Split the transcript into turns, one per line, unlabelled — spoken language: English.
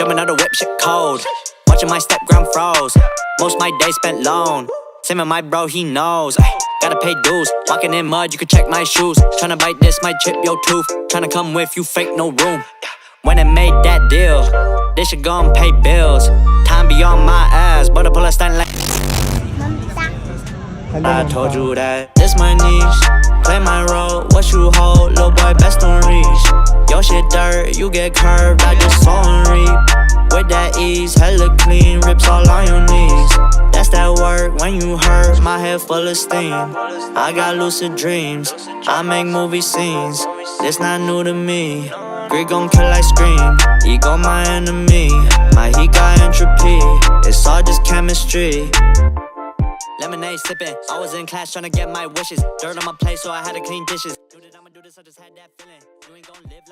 Jumping out the whip, shit cold. Watching my step, ground froze. Most my days spent alone. Same with my bro, he knows. Ay, gotta pay dues. Walking in mud, you can check my shoes. Tryna bite this, might chip your tooth. Tryna come with you, fake no room. When I made that deal, they should go and pay bills. Time be on my ass, but I pull a stunt like I told you that this my niche. Play my role, what you hold, little boy best don't reach. Your shit dirt, you get curved, I just sow and reap. With that ease, hella clean, rips all on your knees. That's that work when you hurt, my head full of steam. I got lucid dreams, I make movie scenes. This not new to me. Greed gon' kill ice cream, ego my enemy. My heat got entropy, it's all just chemistry. Lemonade sipping, I was in class tryna get my wishes. Dirt on my plate so I had to clean dishes. Dude, I'ma do this, I just had that feeling. You ain't gon' live like